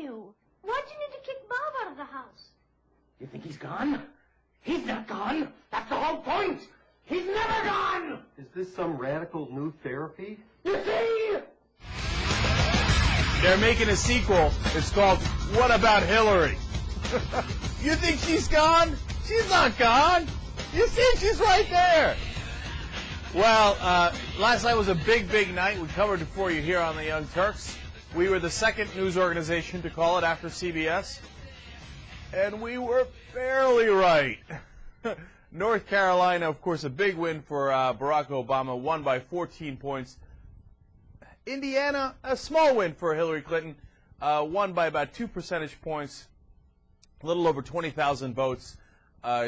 you? Why'd you need to kick Bob out of the house? You think he's gone? He's not gone. That's the whole point. He's never gone. Is this some radical new therapy? You see? They're making a sequel. It's called What About Hillary? You think she's gone? She's not gone. You see, she's right there. Well, last night was a big, big night. We covered it for you here on the Young Turks. We were the second news organization to call it after CBS. And we were barely right. North Carolina, of course, a big win for Barack Obama, won by 14 points. Indiana, a small win for Hillary Clinton, won by about 2 percentage points, a little over 20,000 votes.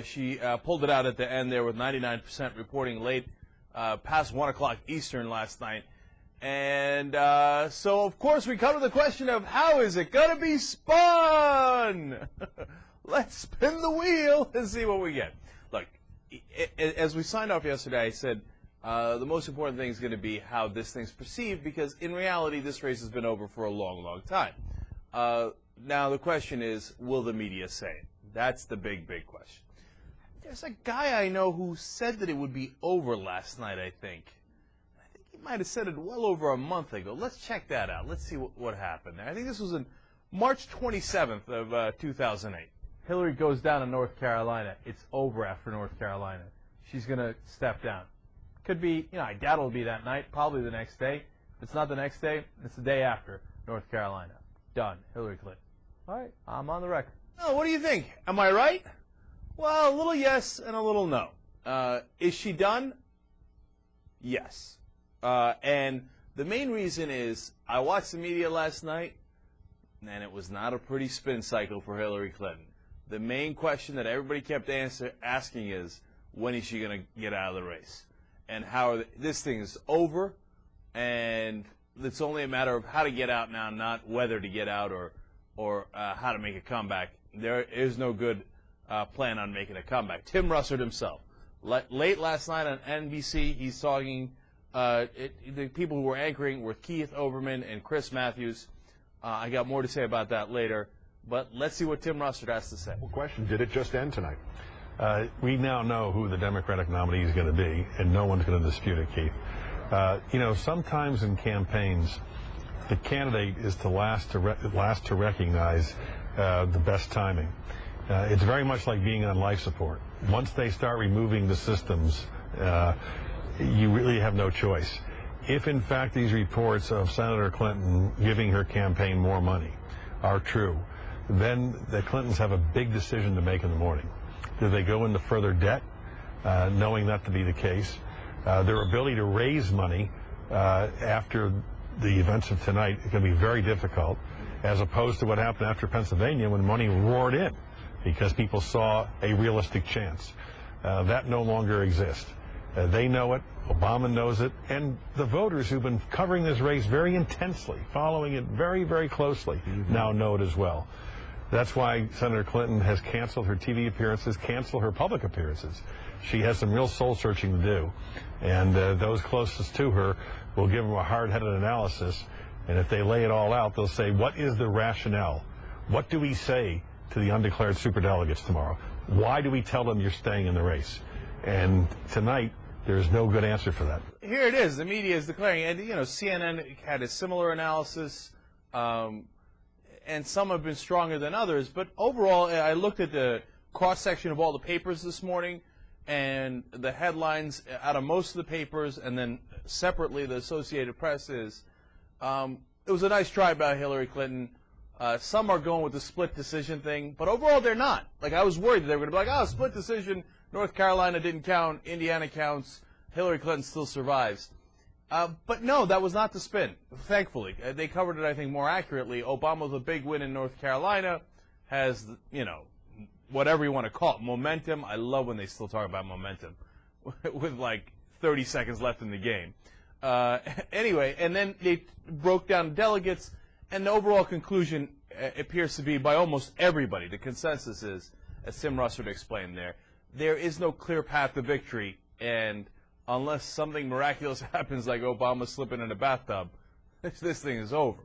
She pulled it out at the end there with 99% reporting late, past 1 o'clock Eastern last night. And so, of course, we come to the question of how is it going to be spun? Let's spin the wheel and see what we get. Look, as we signed off yesterday, I said the most important thing is going to be how this thing's perceived, because in reality, this race has been over for a long, long time. Now, the question is, will the media say it? That's the big, big question. There's a guy I know who said that it would be over last night, I think. I think he might have said it well over a month ago. Let's check that out. Let's see what happened there. I think this was in March 27th of 2008. Hillary goes down to North Carolina. It's over after North Carolina. She's going to step down. Could be, I doubt it'll be that night, probably the next day. If it's not the next day, it's the day after North Carolina. Done. Hillary Clinton. All right, I'm on the record. Oh, what do you think? Am I right? Well, a little yes and a little no. Is she done? Yes. And the main reason is I watched the media last night, and it was not a pretty spin cycle for Hillary Clinton. The main question that everybody kept asking is, when is she going to get out of the race? And how this thing is over, and it's only a matter of how to get out now, not whether to get out or how to make a comeback. There is no good plan on making a comeback. Tim Russert himself, late last night on NBC, he's talking, the people who were anchoring were Keith Olbermann and Chris Matthews. I got more to say about that later, but let's see what Tim Russert has to say. Well, question, did it just end tonight? We now know who the Democratic nominee is going to be, and no one's going to dispute it, Keith. Sometimes in campaigns, the candidate is the last to recognize the best timing. It's very much like being on life support. Once they start removing the systems, you really have no choice. If, in fact, these reports of Senator Clinton giving her campaign more money are true, then the Clintons have a big decision to make in the morning. Do they go into further debt, knowing that to be the case? Their ability to raise money after the events of tonight is going to be very difficult, as opposed to what happened after Pennsylvania when money roared in because people saw a realistic chance. That no longer exists. They know it, Obama knows it, and the voters who've been covering this race very intensely, following it very, very closely, now know it as well. That's why Senator Clinton has canceled her TV appearances, canceled her public appearances. She has some real soul-searching to do, and those closest to her will give them a hard-headed analysis, and if they lay it all out, they'll say, what is the rationale? What do we say to the undeclared superdelegates tomorrow? Why do we tell them you're staying in the race? And tonight, there's no good answer for that. Here it is. The media is declaring, and CNN had a similar analysis, and some have been stronger than others. But overall, I looked at the cross-section of all the papers this morning, and the headlines out of most of the papers, and then separately the Associated Press is, it was a nice try by Hillary Clinton. Some are going with the split decision thing, but overall they're not. Like, I was worried that they were going to be like, oh, split decision, North Carolina didn't count, Indiana counts, Hillary Clinton still survives. But no, that was not the spin, thankfully. They covered it, I think, more accurately. Obama's a big win in North Carolina, has, whatever you want to call it, momentum. I love when they still talk about momentum with like 30 seconds left in the game. Anyway, and then they broke down delegates, and the overall conclusion appears to be by almost everybody. The consensus is, as Tim Russert explained there is no clear path to victory, and unless something miraculous happens like Obama slipping in a bathtub, this thing is over.